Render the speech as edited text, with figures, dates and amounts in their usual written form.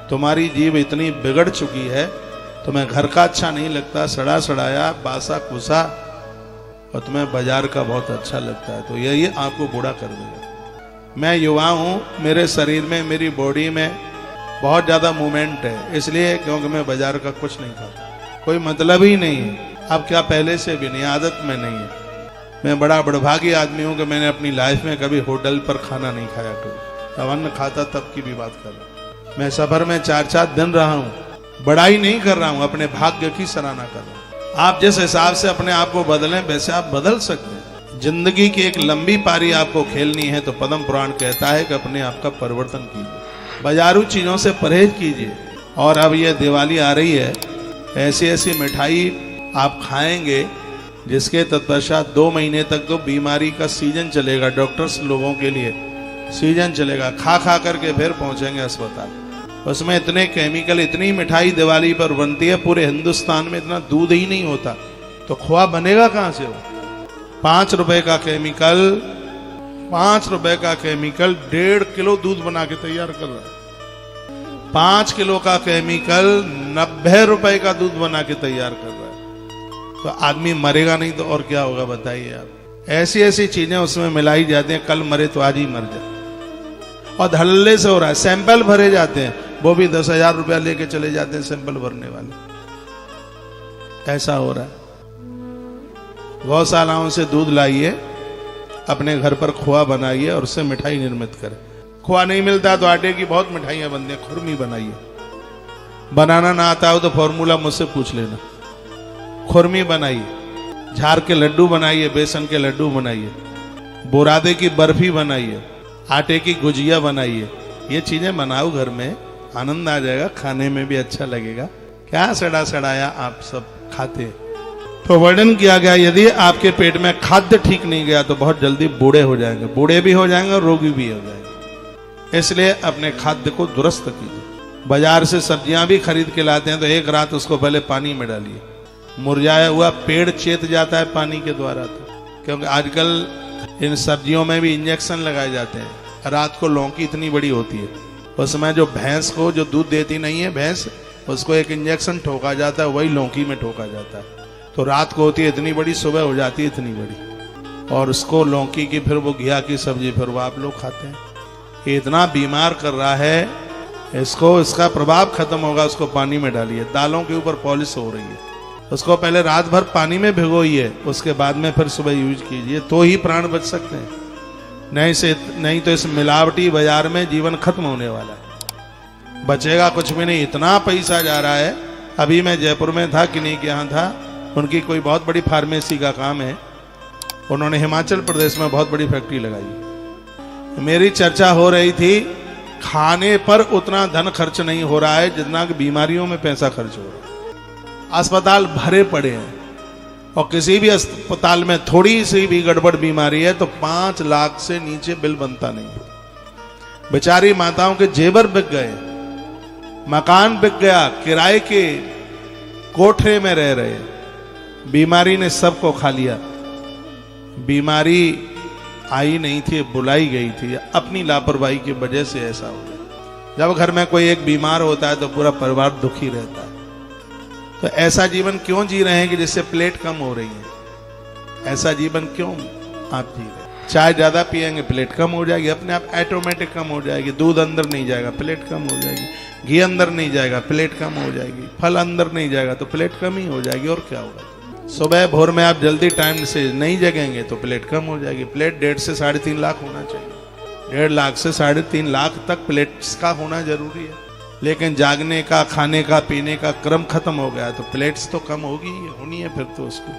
तुम्हारी जीभ इतनी बिगड़ चुकी है, तुम्हें घर का अच्छा नहीं लगता, सड़ा सड़ाया बासा कुसा, और तुम्हें बाजार का बहुत अच्छा लगता है, तो यही आपको बूढ़ा कर देगा। मैं युवा हूँ, मेरे शरीर में, मेरी बॉडी में बहुत ज़्यादा मूवमेंट है, इसलिए क्योंकि मैं बाजार का कुछ नहीं खाता, कोई मतलब ही नहीं है। अब क्या, पहले से भी नहीं, आदत में नहीं है। मैं बड़ा बड़भागी आदमी हूँ कि मैंने अपनी लाइफ में कभी होटल पर खाना नहीं खाया, कभी अब अन्न खाता तब की भी बात कर रहा हूँ। मैं सफर में 4-4 दिन रहा हूँ, बड़ाई नहीं कर रहा हूँ, अपने भाग्य की सराहना कर रहा हूँ। आप जिस हिसाब से अपने आप को बदलें वैसे आप बदल सकते हैं। जिंदगी की एक लंबी पारी आपको खेलनी है तो पद्म पुराण कहता है कि अपने आप का परिवर्तन कीजिए, बाजारू चीजों से परहेज कीजिए। और अब ये दिवाली आ रही है, ऐसी ऐसी मिठाई आप खाएंगे जिसके तत्पश्चात 2 महीने तक तो बीमारी का सीजन चलेगा, डॉक्टर्स लोगों के लिए सीजन चलेगा, खा खा करके फिर पहुंचेंगे अस्पताल। उसमें इतने केमिकल, इतनी मिठाई दिवाली पर बनती है, पूरे हिंदुस्तान में इतना दूध ही नहीं होता, तो खोआ बनेगा कहां से? हो 5 रुपए का केमिकल, 5 रुपए का केमिकल 1.5 किलो दूध बना के तैयार कर रहा है। 5 किलो का केमिकल 90 रुपए का दूध बना के तैयार कर रहा है, तो आदमी मरेगा नहीं तो और क्या होगा बताइए आप। ऐसी ऐसी चीजें उसमें मिलाई जाती हैं, कल मरे तो आज ही मर जाए। और धड़ल्ले से हो रहा है, सैंपल भरे जाते हैं, वो भी 10,000 रुपया लेके चले जाते हैं सैंपल भरने वाले। ऐसा हो रहा है। गौशालाओं से दूध लाइए, अपने घर पर खोआ बनाइए और उससे मिठाई निर्मित करें। खोआ नहीं मिलता तो आटे की बहुत मिठाइयां बनती हैं, खुरमी बनाइए। बनाना ना आता हो तो फॉर्मूला मुझसे पूछ लेना। खुरमी बनाइए, झार के लड्डू बनाइए, बेसन के लड्डू बनाइए, बुरादे की बर्फी बनाइए, आटे की गुजिया बनाइए। ये चीजें बनाओ घर में, आनंद आ जाएगा, खाने में भी अच्छा लगेगा। क्या सड़ा सड़ाया आप सब खाते। तो वर्णन किया गया, यदि आपके पेट में खाद्य ठीक नहीं गया तो बहुत जल्दी बूढ़े हो जाएंगे, बूढ़े भी हो जाएंगे और रोगी भी हो जाएंगे। इसलिए अपने खाद्य को दुरुस्त कीजिए। बाजार से सब्जियां भी खरीद के लाते हैं तो एक रात उसको पहले पानी में डालिए, मुरझाया हुआ पेड़ चेत जाता है पानी के द्वारा, तो क्योंकि आजकल इन सब्जियों में भी इंजेक्शन लगाए जाते हैं। रात को लौकी इतनी बड़ी होती है, उसमें जो भैंस को जो दूध देती नहीं है भैंस, उसको एक इंजेक्शन ठोका जाता है, वही लौकी में ठोका जाता है। तो रात को होती है इतनी बड़ी, सुबह हो जाती है इतनी बड़ी, और उसको लौकी की फिर वो घिया की सब्जी फिर वो आप लोग खाते हैं। ये इतना बीमार कर रहा है, इसको इसका प्रभाव खत्म होगा, उसको पानी में डालिए। दालों के ऊपर पॉलिश हो रही है, उसको पहले रात भर पानी में भिगोइए, उसके बाद में फिर सुबह यूज कीजिए, तो ही प्राण बच सकते हैं। नहीं तो इस मिलावटी बाजार में जीवन खत्म होने वाला है, बचेगा कुछ भी नहीं। इतना पैसा जा रहा है। अभी मैं जयपुर में था, किन्हीं के यहाँ था, उनकी कोई बहुत बड़ी फार्मेसी का काम है, उन्होंने हिमाचल प्रदेश में बहुत बड़ी फैक्ट्री लगाई। मेरी चर्चा हो रही थी, खाने पर उतना धन खर्च नहीं हो रहा है जितना कि बीमारियों में पैसा खर्च हो रहा है। अस्पताल भरे पड़े हैं, और किसी भी अस्पताल में थोड़ी सी भी गड़बड़ बीमारी है तो 5 लाख से नीचे बिल बनता नहीं है। बेचारी माताओं के जेवर बिक गए, मकान बिक गया, किराए के कोठरे में रह रहे, बीमारी ने सबको खा लिया। बीमारी आई नहीं थी, बुलाई गई थी, अपनी लापरवाही की वजह से ऐसा हो गया। जब घर में कोई एक बीमार होता है तो पूरा परिवार दुखी रहता है। तो ऐसा जीवन क्यों जी रहे हैं कि जिससे प्लेट कम हो रही है? ऐसा जीवन क्यों आप जी रहे हैं? चाय ज्यादा पिएंगे प्लेट कम हो जाएगी, अपने आप ऑटोमेटिक कम हो जाएगी। दूध अंदर नहीं जाएगा, प्लेट कम हो जाएगी। घी अंदर नहीं जाएगा, प्लेट कम हो जाएगी। फल अंदर नहीं जाएगा तो प्लेट कम ही हो जाएगी। और क्या होगा? सुबह भोर में आप जल्दी टाइम से नहीं जगेंगे तो प्लेट कम हो जाएगी। प्लेट 1.5 से 3.5 लाख होना चाहिए, 1.5 लाख से 3.5 लाख तक प्लेट्स का होना जरूरी है। लेकिन जागने का, खाने का, पीने का क्रम खत्म हो गया तो प्लेट्स तो कम होगी, होनी है फिर तो उसको।